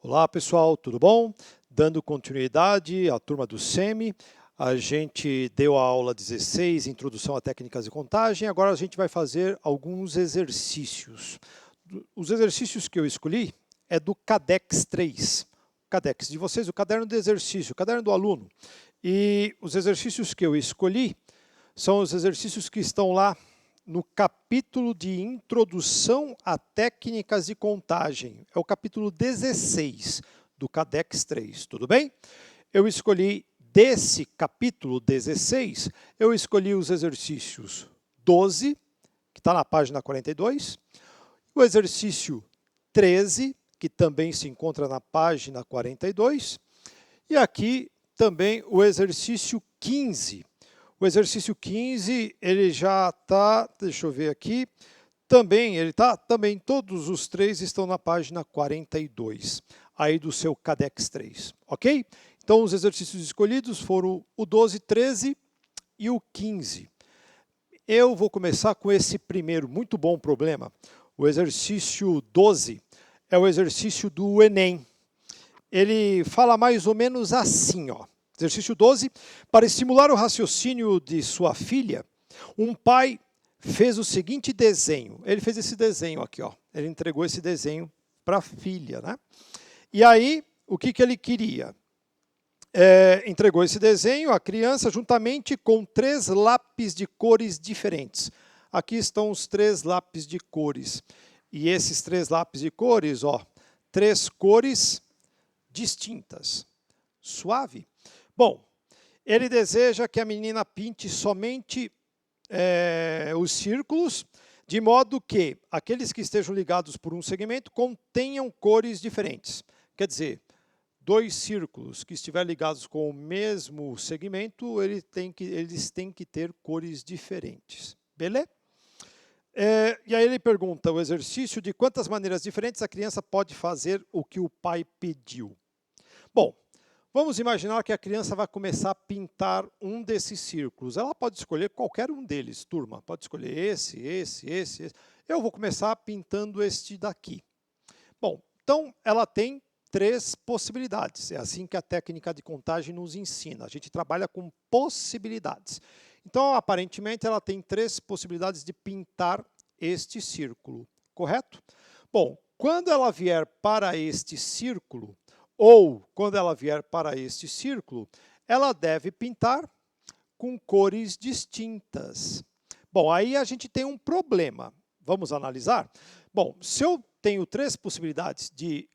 Olá pessoal, tudo bom? Dando continuidade à turma do SEMI, a gente deu a aula 16, Introdução a Técnicas de Contagem, agora a gente vai fazer alguns exercícios. Os exercícios que eu escolhi é do CADEX 3. CADEX de vocês, o caderno de exercício, o caderno do aluno. E os exercícios que eu escolhi são os exercícios que estão lá no capítulo de Introdução a Técnicas de Contagem. É o capítulo 16 do CADEX 3, tudo bem? Eu escolhi desse capítulo 16, eu escolhi os exercícios 12, que está na página 42, o exercício 13, que também se encontra na página 42, e aqui também o exercício 15. O exercício 15, ele já está, deixa eu ver aqui, também todos os três estão na página 42, aí do seu CADEX 3, ok? Então, os exercícios escolhidos foram o 12, 13 e o 15. Eu vou começar com esse primeiro muito bom problema. O exercício 12 é o exercício do Enem. Ele fala mais ou menos assim, ó. Exercício 12, para estimular o raciocínio de sua filha, um pai fez o seguinte desenho. Ele fez esse desenho aqui, ó. Ele entregou esse desenho para a filha, né? E aí, o que ele queria? Entregou esse desenho à criança juntamente com 3 lápis de cores diferentes. Aqui estão os 3 lápis de cores. E esses 3 lápis de cores, ó, 3 cores distintas. Suave? Bom, ele deseja que a menina pinte somente os círculos, de modo que aqueles que estejam ligados por um segmento contenham cores diferentes. Quer dizer, 2 círculos que estiverem ligados com o mesmo segmento, eles têm que ter cores diferentes. Beleza? E aí ele pergunta o exercício de quantas maneiras diferentes a criança pode fazer o que o pai pediu. Bom, vamos imaginar que a criança vai começar a pintar um desses círculos. Ela pode escolher qualquer um deles, turma. Pode escolher esse. Eu vou começar pintando este daqui. Bom, então ela tem 3 possibilidades. É assim que a técnica de contagem nos ensina. A gente trabalha com possibilidades. Então, aparentemente, ela tem 3 possibilidades de pintar este círculo, correto? Bom, quando ela vier para este círculo, ou quando ela vier para este círculo, ela deve pintar com cores distintas. Bom, aí a gente tem um problema. Vamos analisar? Bom, se eu tenho 3 possibilidades de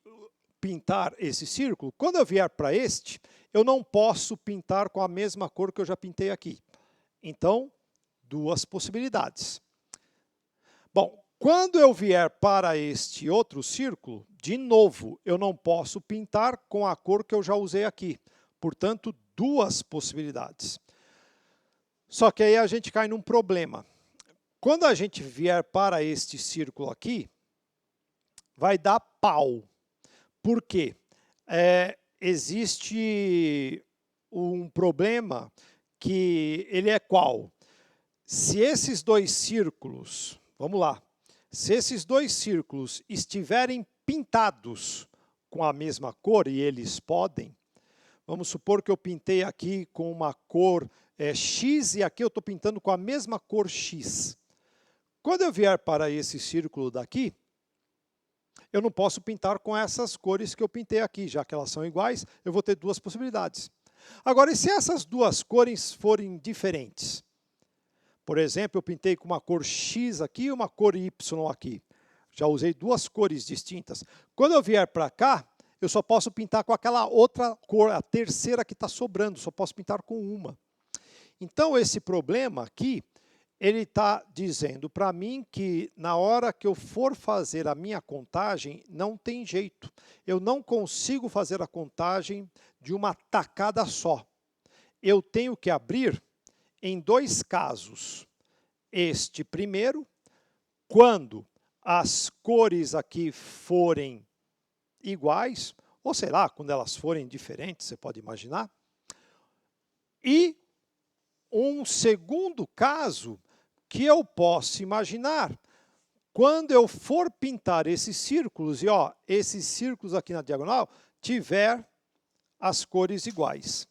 pintar esse círculo, quando eu vier para este, eu não posso pintar com a mesma cor que eu já pintei aqui. Então, 2 possibilidades. Bom, quando eu vier para este outro círculo, de novo, eu não posso pintar com a cor que eu já usei aqui. Portanto, 2 possibilidades. Só que aí a gente cai num problema. Quando a gente vier para este círculo aqui, vai dar pau. Por quê? Existe um problema que ele é qual? Se esses 2 círculos, vamos lá, se esses 2 círculos estiverem pintados com a mesma cor, e eles podem, vamos supor que eu pintei aqui com uma cor X e aqui eu estou pintando com a mesma cor X. Quando eu vier para esse círculo daqui, eu não posso pintar com essas cores que eu pintei aqui, já que elas são iguais, eu vou ter 2 possibilidades. Agora, e se essas 2 cores forem diferentes? Por exemplo, eu pintei com uma cor X aqui e uma cor Y aqui. Já usei 2 cores distintas. Quando eu vier para cá, eu só posso pintar com aquela outra cor, a terceira que está sobrando, só posso pintar com uma. Então, esse problema aqui, ele está dizendo para mim que na hora que eu for fazer a minha contagem, não tem jeito. Eu não consigo fazer a contagem de uma tacada só. Eu tenho que abrir em 2 casos. Este primeiro, quando as cores aqui forem iguais, ou sei lá, quando elas forem diferentes, você pode imaginar. E um segundo caso que eu posso imaginar Quando eu for pintar esses círculos, e ó, esses círculos aqui na diagonal, tiver as cores iguais.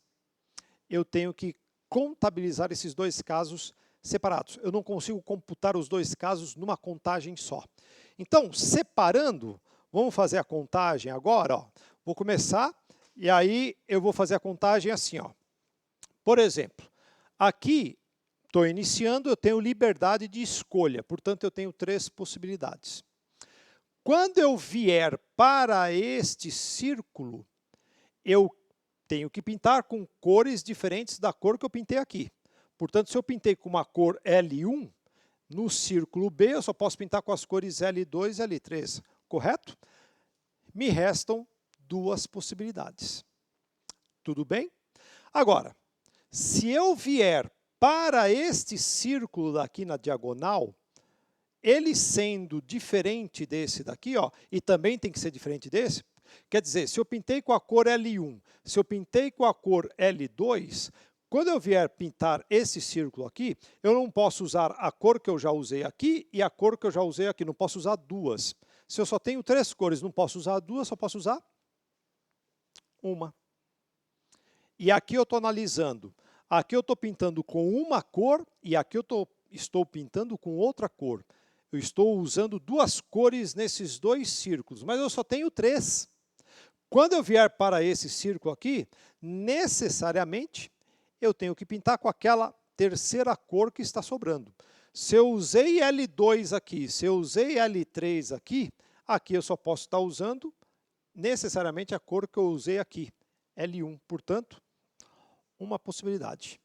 Eu tenho que contabilizar esses dois casos separados. Eu não consigo computar os dois casos numa contagem só. Então, separando, vamos fazer a contagem agora. Ó. Vou começar e aí eu vou fazer a contagem assim. Ó. Por exemplo, aqui estou iniciando, eu tenho liberdade de escolha, portanto eu tenho 3 possibilidades. Quando eu vier para este círculo, eu tenho que pintar com cores diferentes da cor que eu pintei aqui. Portanto, se eu pintei com uma cor L1, no círculo B eu só posso pintar com as cores L2 e L3, correto? Me restam 2 possibilidades. Tudo bem? Agora, se eu vier para este círculo daqui na diagonal, ele sendo diferente desse daqui, ó, e também tem que ser diferente desse, quer dizer, se eu pintei com a cor L1, se eu pintei com a cor L2, quando eu vier pintar esse círculo aqui, eu não posso usar a cor que eu já usei aqui e a cor que eu já usei aqui, não posso usar 2. Se eu só tenho 3 cores, não posso usar 2, só posso usar 1. E aqui eu estou analisando. Aqui eu estou pintando com uma cor e aqui eu estou pintando com outra cor. Eu estou usando 2 cores nesses 2 círculos, mas eu só tenho 3. Quando eu vier para esse círculo aqui, necessariamente eu tenho que pintar com aquela terceira cor que está sobrando. Se eu usei L2 aqui, se eu usei L3 aqui, aqui eu só posso estar usando necessariamente a cor que eu usei aqui, L1. Portanto, uma possibilidade.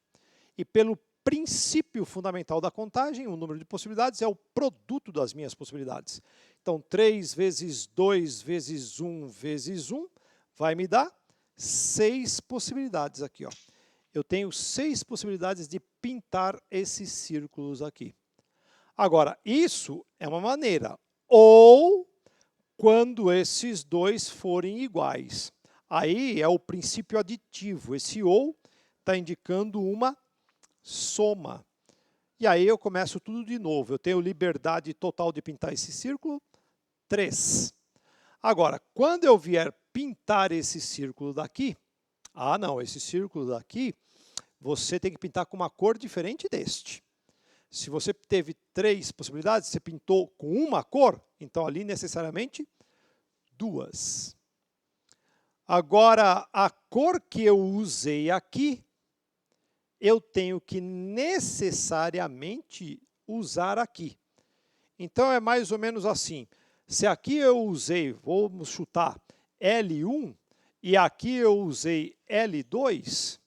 E pelo princípio fundamental da contagem, o número de possibilidades é o produto das minhas possibilidades. Então, 3 vezes 2 vezes 1 vezes 1 vai me dar 6 possibilidades aqui. Ó. Eu tenho 6 possibilidades de pintar esses círculos aqui. Agora, isso é uma maneira. Ou quando esses dois forem iguais. Aí é o princípio aditivo. Esse ou está indicando uma soma. E aí eu começo tudo de novo. Eu tenho liberdade total de pintar esse círculo, 3. Agora, quando eu vier pintar esse círculo daqui, não, esse círculo daqui, você tem que pintar com uma cor diferente deste. Se você teve 3 possibilidades, você pintou com uma cor, então ali necessariamente 2. Agora, a cor que eu usei aqui, eu tenho que necessariamente usar aqui. Então, é mais ou menos assim. Se aqui eu usei, vamos chutar, L1, e aqui eu usei L2,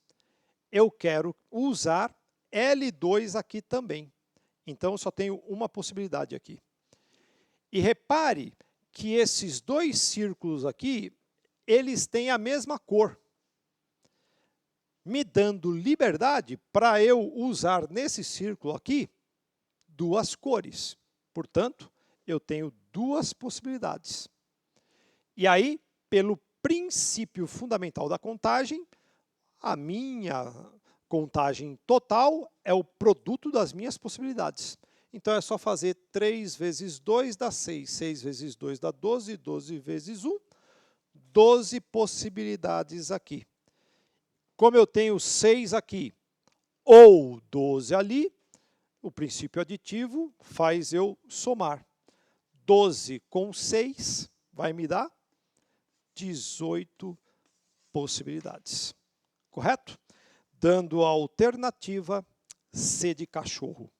eu quero usar L2 aqui também. Então, eu só tenho uma possibilidade aqui. E repare que esses 2 círculos aqui, eles têm a mesma cor, me dando liberdade para eu usar nesse círculo aqui 2 cores. Portanto, eu tenho 2 possibilidades. E aí, pelo princípio fundamental da contagem, a minha contagem total é o produto das minhas possibilidades. Então, é só fazer 3 vezes 2 dá 6, 6 vezes 2 dá 12, 12 vezes 1, 12 possibilidades aqui. Como eu tenho 6 aqui ou 12 ali, o princípio aditivo faz eu somar. 12 com 6 vai me dar 18 possibilidades. Correto? Dando a alternativa C de cachorro.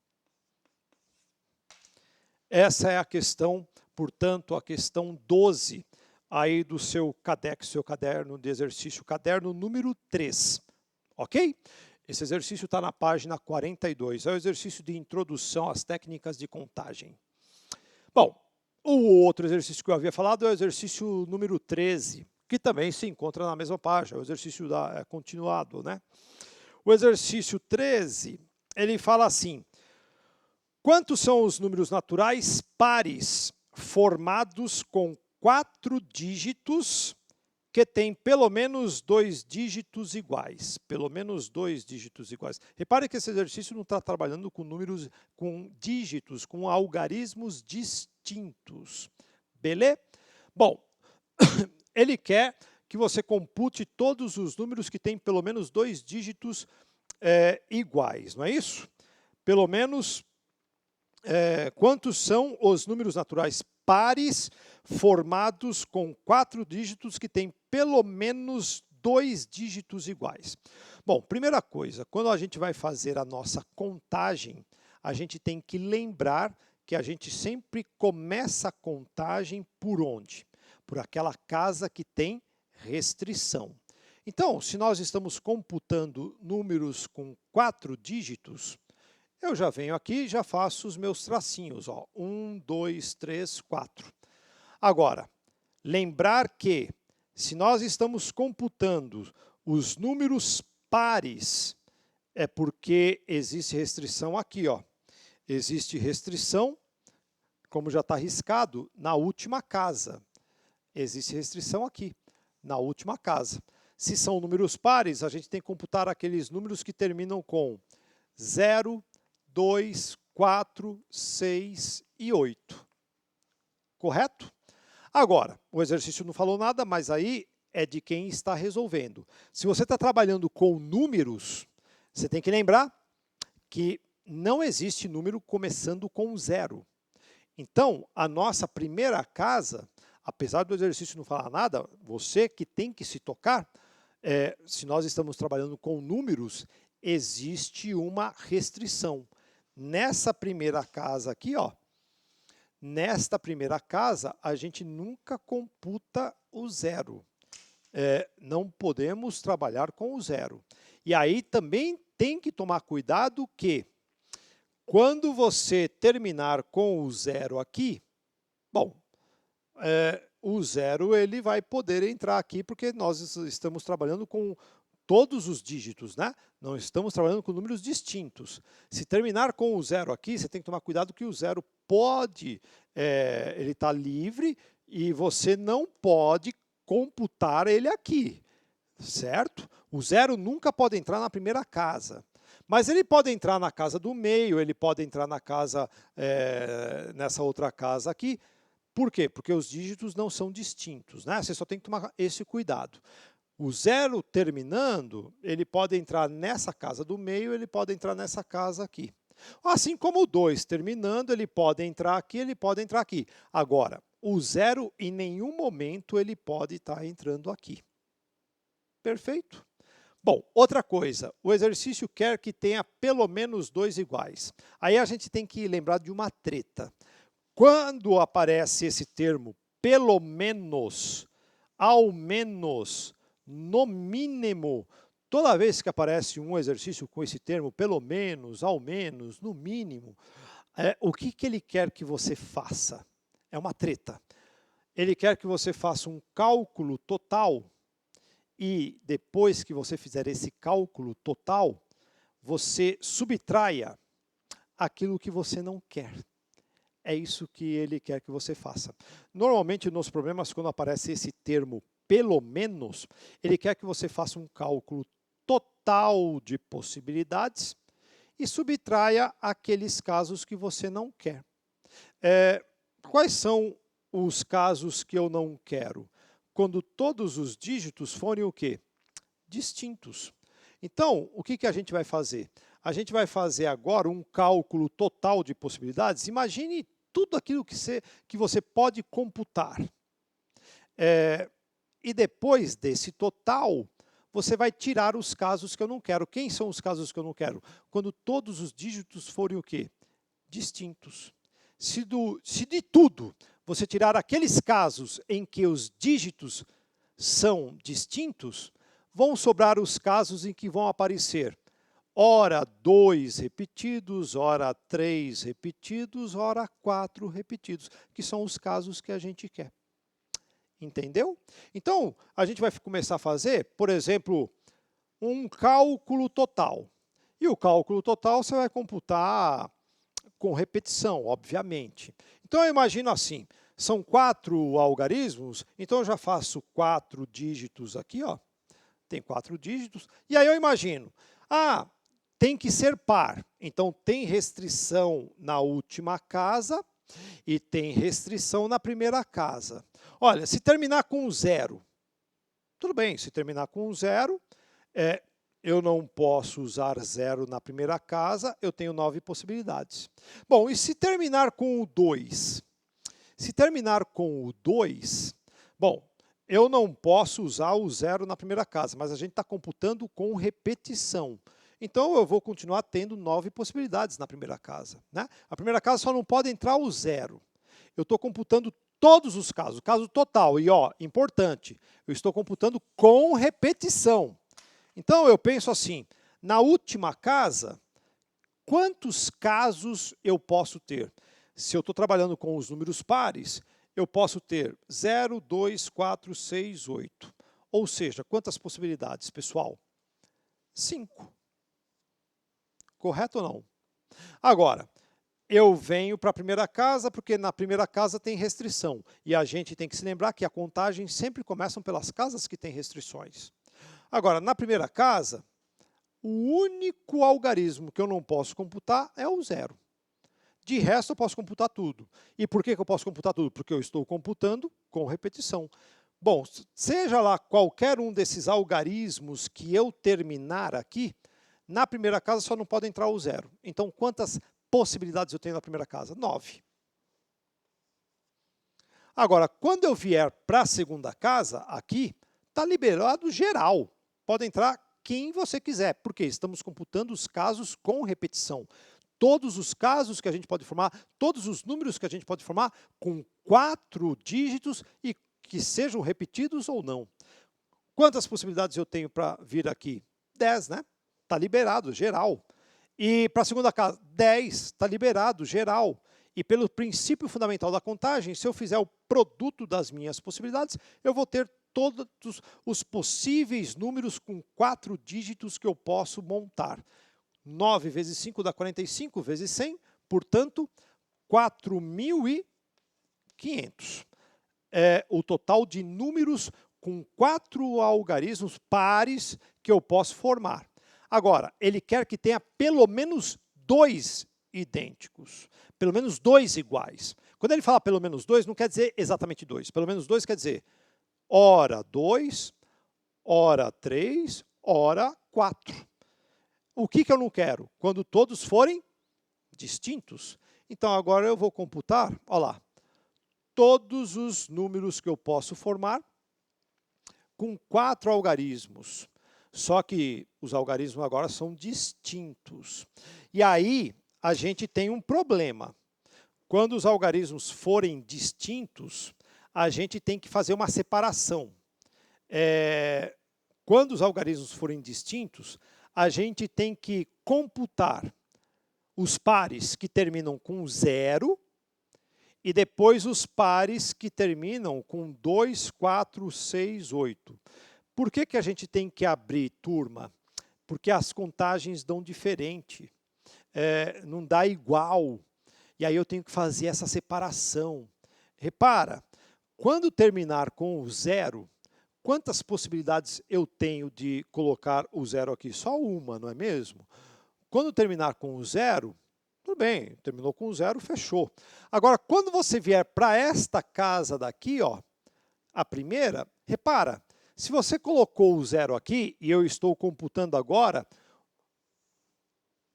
Essa é a questão, portanto, a questão 12 aí do seu CADEX, seu caderno de exercício, caderno número 3, ok? Esse exercício está na página 42, é o exercício de introdução às técnicas de contagem. Bom, o outro exercício que eu havia falado é o exercício número 13, que também se encontra na mesma página, o exercício continuado, né? O exercício 13, ele fala assim, quantos são os números naturais pares formados com 4 dígitos que têm pelo menos 2 dígitos iguais. Pelo menos 2 dígitos iguais. Repare que esse exercício não está trabalhando com números, com dígitos, com algarismos distintos. Beleza? Bom, ele quer que você compute todos os números que têm pelo menos 2 dígitos iguais, não é isso? Pelo menos quantos são os números naturais pares formados com 4 dígitos que têm pelo menos 2 dígitos iguais. Bom, primeira coisa, quando a gente vai fazer a nossa contagem, a gente tem que lembrar que a gente sempre começa a contagem por onde? Por aquela casa que tem restrição. Então, se nós estamos computando números com 4 dígitos, eu já venho aqui e já faço os meus tracinhos. 1, 2, 3, 4. Agora, lembrar que se nós estamos computando os números pares, é porque existe restrição aqui. Existe restrição, como já está riscado, na última casa. Existe restrição aqui, na última casa. Se são números pares, a gente tem que computar aqueles números que terminam com 0, 2, 4, 6 e 8. Correto? Agora, o exercício não falou nada, mas aí é de quem está resolvendo. Se você está trabalhando com números, você tem que lembrar que não existe número começando com 0. Então, a nossa primeira casa, apesar do exercício não falar nada, você que tem que se tocar, se nós estamos trabalhando com números, existe uma restrição. Nessa primeira casa aqui, nesta primeira casa, a gente nunca computa o 0. Não podemos trabalhar com o 0. E aí também tem que tomar cuidado que, quando você terminar com o 0 aqui, bom, o 0 ele vai poder entrar aqui porque nós estamos trabalhando com todos os dígitos, né? Não estamos trabalhando com números distintos. Se terminar com o 0 aqui, você tem que tomar cuidado que o 0 pode, ele está livre e você não pode computar ele aqui, certo? O 0 nunca pode entrar na primeira casa. Mas ele pode entrar na casa do meio, ele pode entrar na casa, nessa outra casa aqui. Por quê? Porque os dígitos não são distintos, né? Você só tem que tomar esse cuidado. O 0 terminando, ele pode entrar nessa casa do meio, ele pode entrar nessa casa aqui. Assim como o 2 terminando, ele pode entrar aqui, ele pode entrar aqui. Agora, o 0 em nenhum momento ele pode estar entrando aqui. Perfeito? Bom, outra coisa, o exercício quer que tenha pelo menos 2 iguais. Aí a gente tem que lembrar de uma treta. Quando aparece esse termo pelo menos, ao menos, no mínimo, toda vez que aparece um exercício com esse termo, pelo menos, ao menos, no mínimo, o que ele quer que você faça? É uma treta. Ele quer que você faça um cálculo total e depois que você fizer esse cálculo total, você subtraia aquilo que você não quer. É isso que ele quer que você faça. Normalmente, nos problemas, quando aparece esse termo pelo menos, ele quer que você faça um cálculo total de possibilidades e subtraia aqueles casos que você não quer. Quais são os casos que eu não quero? Quando todos os dígitos forem o quê? Distintos. Então, o que a gente vai fazer? A gente vai fazer agora um cálculo total de possibilidades. Imagine tudo aquilo que você pode computar. E depois desse total, você vai tirar os casos que eu não quero. Quem são os casos que eu não quero? Quando todos os dígitos forem o quê? Distintos. Se de tudo você tirar aqueles casos em que os dígitos são distintos, vão sobrar os casos em que vão aparecer ora 2 repetidos, ora 3 repetidos, ora 4 repetidos, que são os casos que a gente quer. Entendeu? Então, a gente vai começar a fazer, por exemplo, um cálculo total. E o cálculo total você vai computar com repetição, obviamente. Então, eu imagino assim, são 4 algarismos, então eu já faço 4 dígitos aqui, tem 4 dígitos, e aí eu imagino, tem que ser par, então tem restrição na última casa, e tem restrição na primeira casa. Olha, se terminar com 0, tudo bem, se terminar com 0, eu não posso usar 0 na primeira casa, eu tenho 9 possibilidades. Bom, e se terminar com o 2? Se terminar com o 2, bom, eu não posso usar o 0 na primeira casa, mas a gente está computando com repetição. Então, eu vou continuar tendo 9 possibilidades na primeira casa, né? A primeira casa só não pode entrar o 0. Eu estou computando todos os casos, o caso total. E, ó, importante, eu estou computando com repetição. Então, eu penso assim, na última casa, quantos casos eu posso ter? Se eu estou trabalhando com os números pares, eu posso ter 0, 2, 4, 6, 8. Ou seja, quantas possibilidades, pessoal? 5. Correto ou não? Agora, eu venho para a primeira casa, porque na primeira casa tem restrição. E a gente tem que se lembrar que a contagem sempre começa pelas casas que têm restrições. Agora, na primeira casa, o único algarismo que eu não posso computar é o 0. De resto, eu posso computar tudo. E por que eu posso computar tudo? Porque eu estou computando com repetição. Bom, seja lá qualquer um desses algarismos que eu terminar aqui, na primeira casa só não pode entrar o 0. Então, quantas possibilidades eu tenho na primeira casa? 9. Agora, quando eu vier para a segunda casa, aqui, está liberado geral. Pode entrar quem você quiser, porque estamos computando os casos com repetição. Todos os casos que a gente pode formar, todos os números que a gente pode formar com 4 dígitos e que sejam repetidos ou não. Quantas possibilidades eu tenho para vir aqui? 10, né? Está liberado, geral. E para a segunda casa, 10, está liberado, geral. E pelo princípio fundamental da contagem, se eu fizer o produto das minhas possibilidades, eu vou ter todos os possíveis números com 4 dígitos que eu posso montar. 9 vezes 5 dá 45, vezes 100, portanto, 4.500. É o total de números com 4 algarismos pares que eu posso formar. Agora, ele quer que tenha pelo menos 2 idênticos, pelo menos 2 iguais. Quando ele fala pelo menos 2, não quer dizer exatamente 2. Pelo menos 2 quer dizer ora 2, ora 3, ora 4. O que eu não quero? Quando todos forem distintos. Então, agora eu vou computar, olha lá, todos os números que eu posso formar com 4 algarismos. Só que os algarismos agora são distintos. E aí, a gente tem um problema. Quando os algarismos forem distintos, a gente tem que fazer uma separação. Quando os algarismos forem distintos, a gente tem que computar os pares que terminam com 0 e depois os pares que terminam com 2, 4, 6, 8. Por que a gente tem que abrir turma? Porque as contagens dão diferente, não dá igual. E aí eu tenho que fazer essa separação. Repara, quando terminar com o 0, quantas possibilidades eu tenho de colocar o 0 aqui? Só uma, não é mesmo? Quando terminar com o 0, tudo bem, terminou com o 0, fechou. Agora, quando você vier para esta casa daqui, ó, a primeira, repara, se você colocou o 0 aqui, e eu estou computando agora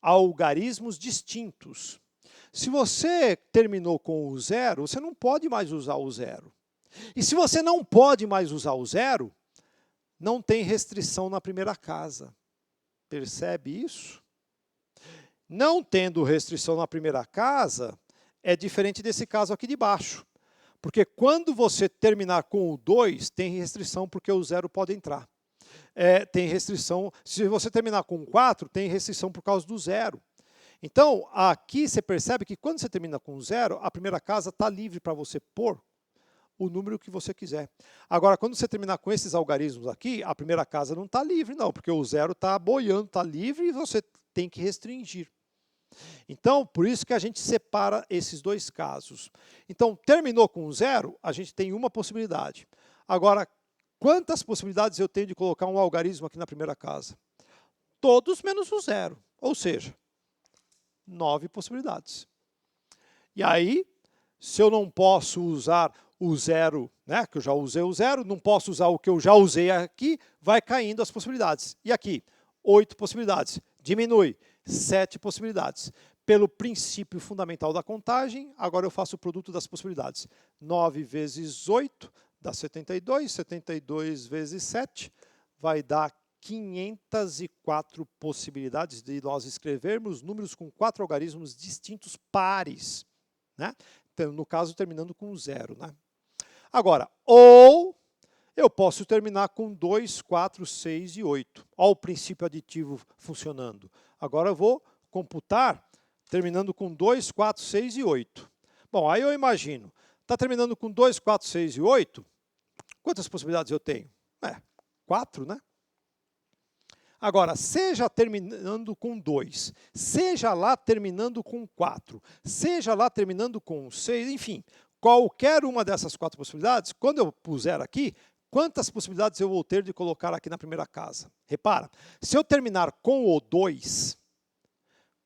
algarismos distintos. Se você terminou com o 0, você não pode mais usar o 0. E se você não pode mais usar o 0, não tem restrição na primeira casa. Percebe isso? Não tendo restrição na primeira casa, é diferente desse caso aqui de baixo. Porque quando você terminar com o 2, tem restrição porque o 0 pode entrar. Tem restrição, se você terminar com 4, tem restrição por causa do 0. Então, aqui você percebe que quando você termina com 0, a primeira casa está livre para você pôr o número que você quiser. Agora, quando você terminar com esses algarismos aqui, a primeira casa não está livre, não, porque o 0 está boiando, está livre e você tem que restringir. Então, por isso que a gente separa esses dois casos. Então, terminou com 0, a gente tem uma possibilidade. Agora, quantas possibilidades eu tenho de colocar um algarismo aqui na primeira casa? Todos menos o 0, ou seja, 9 possibilidades. E aí, Se eu não posso usar o zero, né, que eu já usei o zero, não posso usar o que eu já usei aqui, vai caindo as possibilidades. E aqui, 8 possibilidades. Diminui, 7 possibilidades. Pelo princípio fundamental da contagem, agora eu faço o produto das possibilidades. 9 vezes 8 dá 72, 72 vezes 7 vai dar 504 possibilidades de nós escrevermos números com 4 algarismos distintos pares, né? Então, no caso, terminando com 0, né? Agora, ou eu posso terminar com 2, 4, 6 e 8. Olha o princípio aditivo funcionando. Agora eu vou computar terminando com 2, 4, 6 e 8. Bom, aí eu imagino, está terminando com 2, 4, 6 e 8, quantas possibilidades eu tenho? 4, né? Agora, seja terminando com 2, seja lá terminando com 4, seja lá terminando com 6, enfim, qualquer uma dessas 4 possibilidades, quando eu puser aqui, quantas possibilidades eu vou ter de colocar aqui na primeira casa? Repara, se eu terminar com o 2,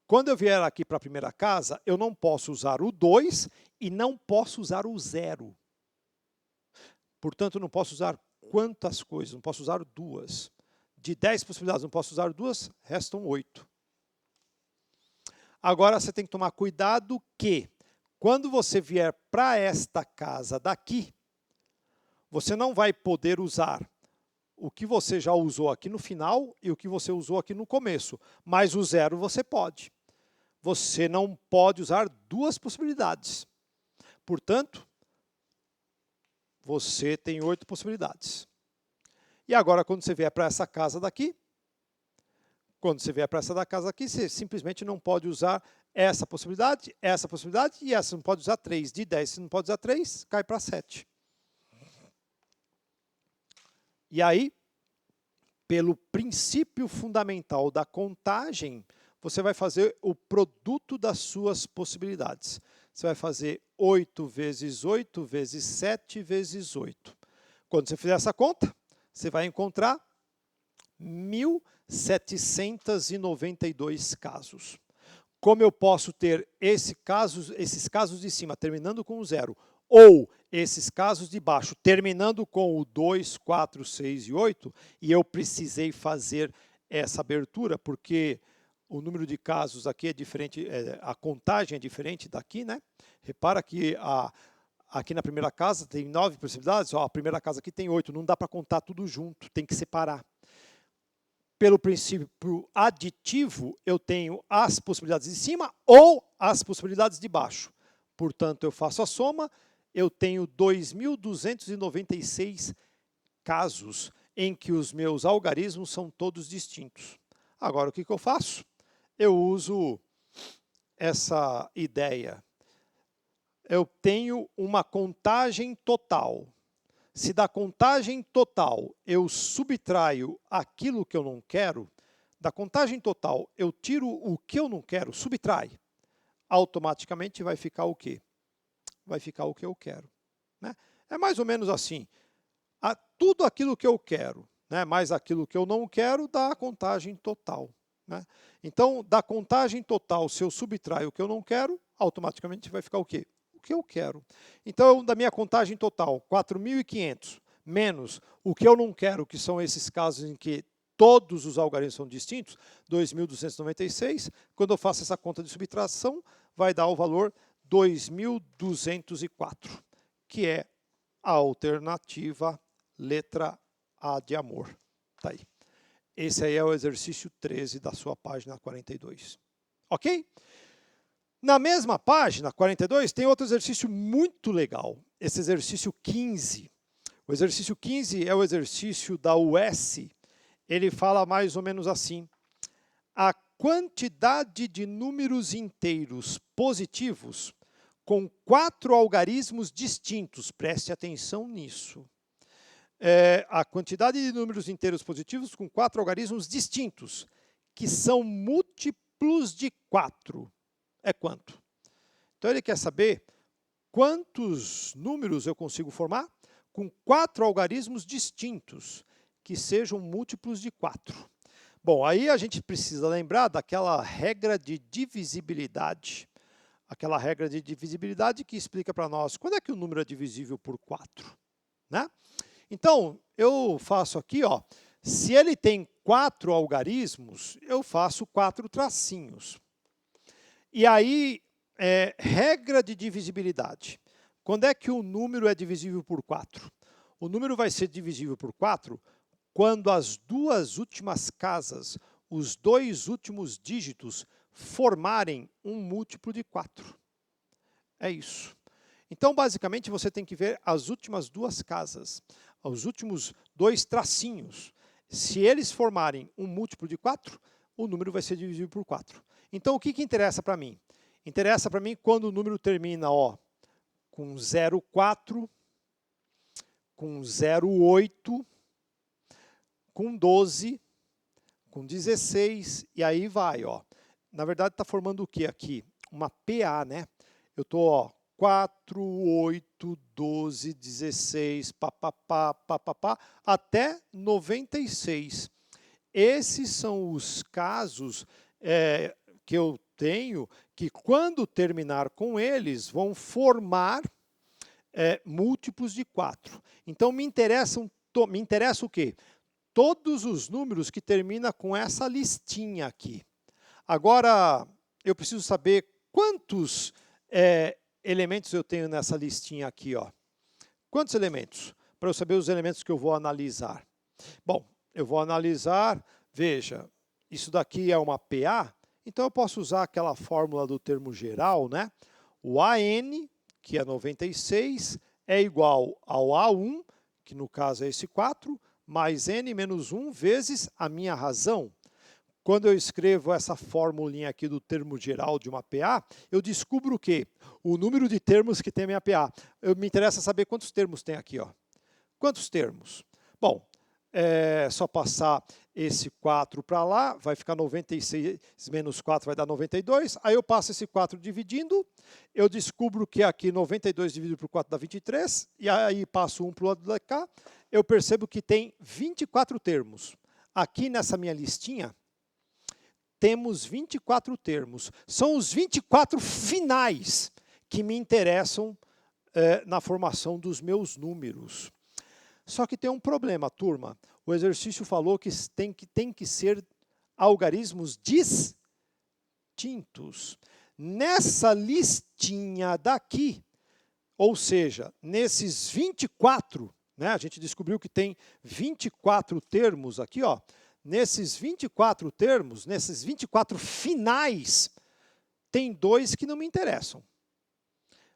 quando eu vier aqui para a primeira casa, eu não posso usar o 2 e não posso usar o 0. Portanto, eu não posso usar quantas coisas? Não posso usar 2. De 10 possibilidades, não posso usar 2, restam 8. Agora, você tem que tomar cuidado que, quando você vier para esta casa daqui, você não vai poder usar o que você já usou aqui no final e o que você usou aqui no começo. Mas o 0 você pode. Você não pode usar 2 possibilidades. Portanto, você tem 8 possibilidades. E agora, quando você vier para essa casa daqui, você simplesmente não pode usar essa possibilidade e essa. Você não pode usar 3. De 10, você não pode usar 3, cai para 7. E aí, pelo princípio fundamental da contagem, você vai fazer o produto das suas possibilidades. Você vai fazer 8 vezes 8 vezes 7 vezes 8. Quando você fizer essa conta, você vai encontrar 1.792 casos. Como eu posso ter esses casos de cima terminando com o 0, ou esses casos de baixo terminando com o 2, 4, 6 e 8, e eu precisei fazer essa abertura, porque o número de casos aqui é diferente, a contagem é diferente daqui, né? Repara que aqui na primeira casa tem 9 possibilidades, a primeira casa aqui tem 8, não dá para contar tudo junto, tem que separar. Pelo princípio aditivo, eu tenho as possibilidades de cima ou as possibilidades de baixo. Portanto, eu faço a soma, eu tenho 2.296 casos em que os meus algarismos são todos distintos. Agora, o que eu faço? Eu uso essa ideia. Eu tenho uma contagem total. Se da contagem total eu subtraio aquilo que eu não quero, da contagem total eu tiro o que eu não quero, subtrai, automaticamente vai ficar o quê? Vai ficar o que eu quero, né? É mais ou menos assim, tudo aquilo que eu quero, né, mais aquilo que eu não quero, dá a contagem total, né? Então, da contagem total, se eu subtraio o que eu não quero, automaticamente vai ficar o quê? Que eu quero. Então, da minha contagem total, 4.500, menos o que eu não quero, que são esses casos em que todos os algarismos são distintos, 2.296, quando eu faço essa conta de subtração, vai dar o valor 2.204, que é a alternativa letra A de amor. Tá aí. Esse aí é o exercício 13 da sua página 42. Ok? Na mesma página, 42, tem outro exercício muito legal, esse exercício 15. O exercício 15 é o exercício da US. Ele fala mais ou menos assim: a quantidade de números inteiros positivos com 4 algarismos distintos, preste atenção nisso. A quantidade de números inteiros positivos com 4 algarismos distintos, que são múltiplos de 4. É quanto? Então, ele quer saber quantos números eu consigo formar com 4 algarismos distintos, que sejam múltiplos de 4. Bom, aí a gente precisa lembrar daquela regra de divisibilidade. aquela regra de divisibilidade que explica para nós quando é que o número é divisível por 4, né? Então, eu faço aqui, ó, se ele tem 4 algarismos, eu faço 4 tracinhos. E aí, regra de divisibilidade. Quando é que o número é divisível por 4? O número vai ser divisível por 4 quando as duas últimas casas, os dois últimos dígitos, formarem um múltiplo de 4. É isso. Então, basicamente, você tem que ver as últimas duas casas, os últimos dois tracinhos. Se eles formarem um múltiplo de 4, o número vai ser divisível por 4. Então, o que interessa para mim? Interessa para mim quando o número termina, ó, com 0,4, com 0,8, com 12, com 16, e aí vai, ó. Na verdade, está formando o que aqui? Uma PA, né? Eu estou, ó, 4, 8, 12, 16, papapá, papapá, até 96. Esses são os casos que eu tenho que, quando terminar com eles, vão formar múltiplos de 4. Então, me interessa o quê? Todos os números que terminam com essa listinha aqui. Agora, eu preciso saber quantos elementos eu tenho nessa listinha aqui, ó. Quantos elementos? Para eu saber os elementos que eu vou analisar. Bom, eu vou analisar, veja, isso daqui é uma PA, então eu posso usar aquela fórmula do termo geral, né? O AN, que é 96, é igual ao A1, que no caso é esse 4, mais n menos 1 vezes a minha razão. Quando eu escrevo essa formulinha aqui do termo geral de uma PA, eu descubro o quê? O número de termos que tem a minha PA. Me interessa saber quantos termos tem aqui, ó. Quantos termos? Bom, é só passar esse 4 para lá, vai ficar 96 menos 4 vai dar 92. Aí eu passo esse 4 dividindo, eu descubro que aqui 92 dividido por 4 dá 23, e aí passo 1 para o lado de cá, eu percebo que tem 24 termos. Aqui nessa minha listinha, temos 24 termos. São os 24 finais que me interessam na formação dos meus números. Só que tem um problema, turma. O exercício falou que tem que ser algarismos distintos. Nessa listinha daqui, ou seja, nesses 24, né, a gente descobriu que tem 24 termos aqui, ó. Nesses 24 termos, nesses 24 finais, tem 2 que não me interessam.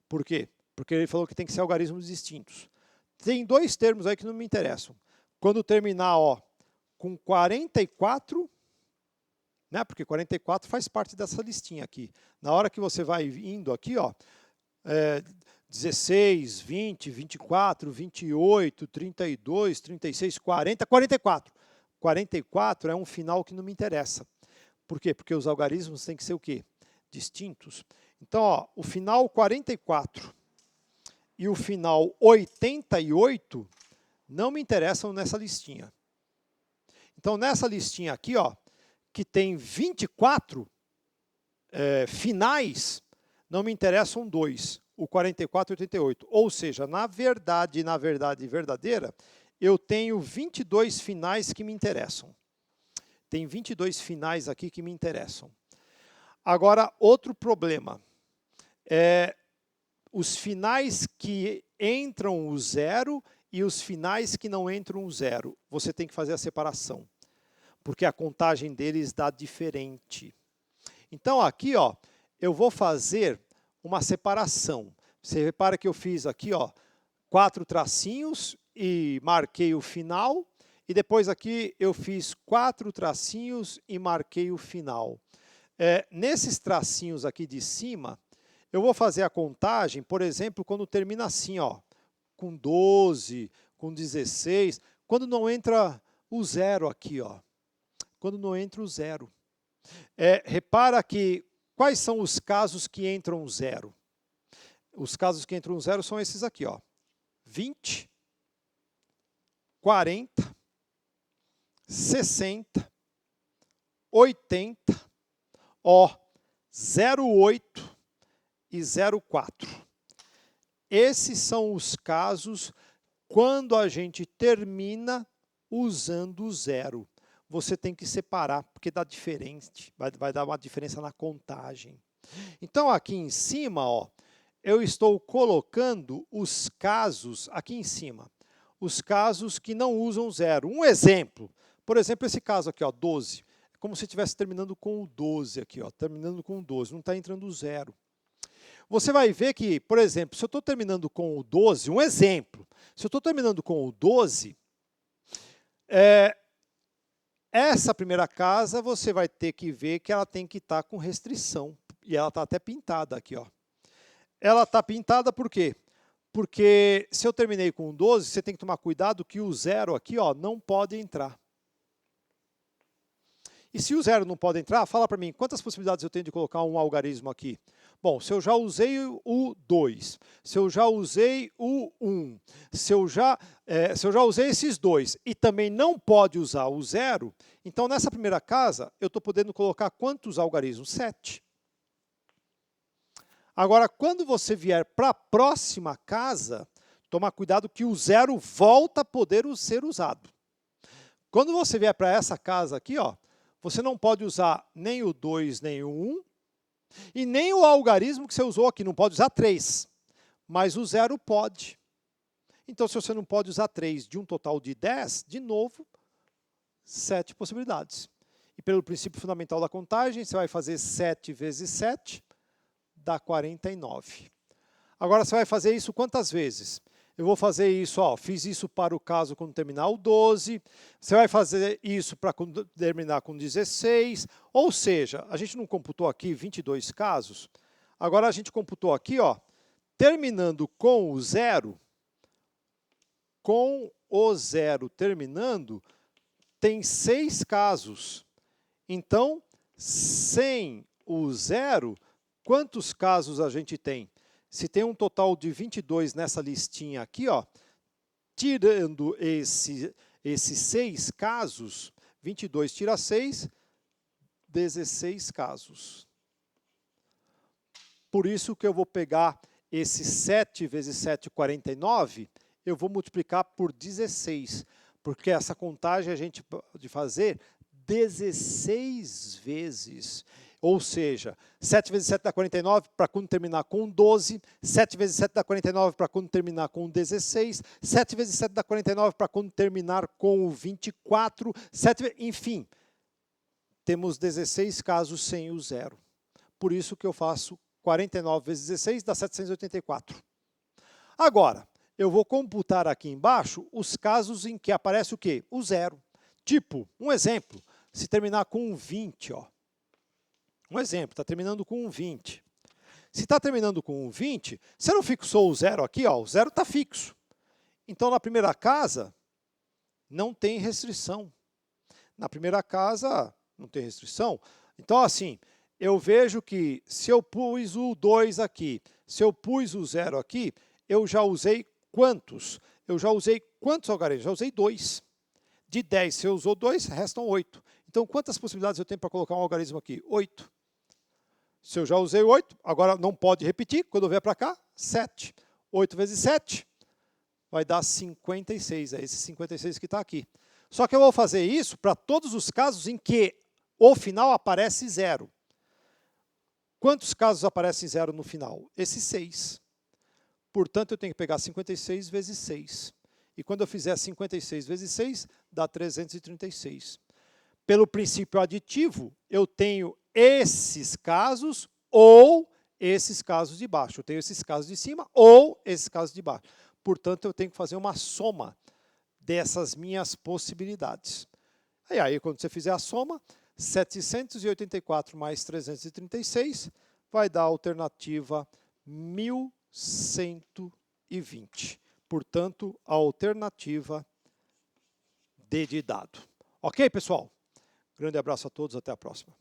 Por quê? Porque ele falou que tem que ser algarismos distintos. Tem 2 termos aí que não me interessam. Quando terminar, ó, com 44, né, porque 44 faz parte dessa listinha aqui. Na hora que você vai indo aqui, ó, 16, 20, 24, 28, 32, 36, 40, 44. 44 é um final que não me interessa. Por quê? Porque os algarismos têm que ser o quê? Distintos. Então, ó, o final 44 e o final 88 não me interessam nessa listinha. Então, nessa listinha aqui, ó, que tem 24 finais, não me interessam 2, o 44 e o 88. Ou seja, na verdade verdadeira, eu tenho 22 finais que me interessam. Tem 22 finais aqui que me interessam. Agora, outro problema. Os finais que entram o 0 e os finais que não entram o 0. Você tem que fazer a separação, porque a contagem deles dá diferente. Então, aqui, ó, eu vou fazer uma separação. Você repara que eu fiz aqui, ó, 4 tracinhos e marquei o final. E depois aqui eu fiz 4 tracinhos e marquei o final. Nesses tracinhos aqui de cima, eu vou fazer a contagem, por exemplo, quando termina assim, ó, com 12, com 16, quando não entra o 0 aqui, ó. Quando não entra o 0. Repara que, quais são os casos que entram 0? Os casos que entram 0 são esses aqui, ó. 20, 40, 60, 80, ó, 0,8 e 0,4. Esses são os casos quando a gente termina usando o zero. Você tem que separar, porque dá diferente, vai dar uma diferença na contagem. Então, aqui em cima, ó, eu estou colocando os casos aqui em cima, os casos que não usam zero. Um exemplo, por exemplo, esse caso aqui, ó, 12. É como se estivesse terminando com o 12 aqui, ó, terminando com o 12, não está entrando zero. Você vai ver que, por exemplo, se eu estou terminando com o 12, um exemplo, se eu estou terminando com o 12, essa primeira casa você vai ter que ver que ela tem que estar com restrição. E ela está até pintada aqui, ó. Ela está pintada por quê? Porque se eu terminei com 12, você tem que tomar cuidado que o zero aqui, ó, não pode entrar. E se o zero não pode entrar, fala para mim, quantas possibilidades eu tenho de colocar um algarismo aqui? Bom, se eu já usei o 2, se eu já usei o 1, se eu já usei esses dois e também não pode usar o zero, então nessa primeira casa eu estou podendo colocar quantos algarismos? 7. Agora, quando você vier para a próxima casa, toma cuidado que o zero volta a poder ser usado. Quando você vier para essa casa aqui, ó, você não pode usar nem o 2, nem o 1, e nem o algarismo que você usou aqui, não pode usar 3, mas o zero pode. Então, se você não pode usar 3 de um total de 10, de novo, 7 possibilidades. E pelo princípio fundamental da contagem, você vai fazer 7 vezes 7, dá 49. Agora, você vai fazer isso quantas vezes? Eu vou fazer isso, ó, fiz isso para o caso quando terminar o 12, você vai fazer isso para quando terminar com 16, ou seja, a gente não computou aqui 22 casos, agora a gente computou aqui, ó, terminando com o zero terminando, tem 6 casos. Então, sem o zero, quantos casos a gente tem? Se tem um total de 22 nessa listinha aqui, ó, tirando esses 6 casos, 22 tira 6, 16 casos. Por isso que eu vou pegar esse 7 vezes 7, 49, eu vou multiplicar por 16, porque essa contagem a gente pode fazer 16 vezes. Ou seja, 7 vezes 7 dá 49 para quando terminar com 12, 7 vezes 7 dá 49 para quando terminar com 16, 7 vezes 7 dá 49 para quando terminar com o 24, enfim, temos 16 casos sem o zero. Por isso que eu faço 49 vezes 16 dá 784. Agora, eu vou computar aqui embaixo os casos em que aparece o quê? O zero. Tipo, um exemplo, se terminar com um 20, ó. Um exemplo, está terminando com um 20. Se está terminando com um 20, você não fixou o zero aqui, ó, o zero está fixo. Então, na primeira casa, não tem restrição. Na primeira casa, não tem restrição. Então, assim, eu vejo que se eu pus o 2 aqui, se eu pus o 0 aqui, eu já usei quantos? Eu já usei quantos algarismos? Já usei 2. De 10, se eu usou 2, restam 8. Então, quantas possibilidades eu tenho para colocar um algarismo aqui? 8. Se eu já usei 8, agora não pode repetir, quando eu vier para cá, 7. 8 vezes 7 vai dar 56, é esse 56 que está aqui. Só que eu vou fazer isso para todos os casos em que o final aparece 0. Quantos casos aparecem 0 no final? Esses 6. Portanto, eu tenho que pegar 56 vezes 6. E quando eu fizer 56 vezes 6, dá 336. Pelo princípio aditivo, eu tenho esses casos ou esses casos de baixo. Eu tenho esses casos de cima ou esses casos de baixo. Portanto, eu tenho que fazer uma soma dessas minhas possibilidades. E aí, quando você fizer a soma, 784 mais 336 vai dar a alternativa 1120. Portanto, a alternativa D de dado. Ok, pessoal? Grande abraço a todos, até a próxima.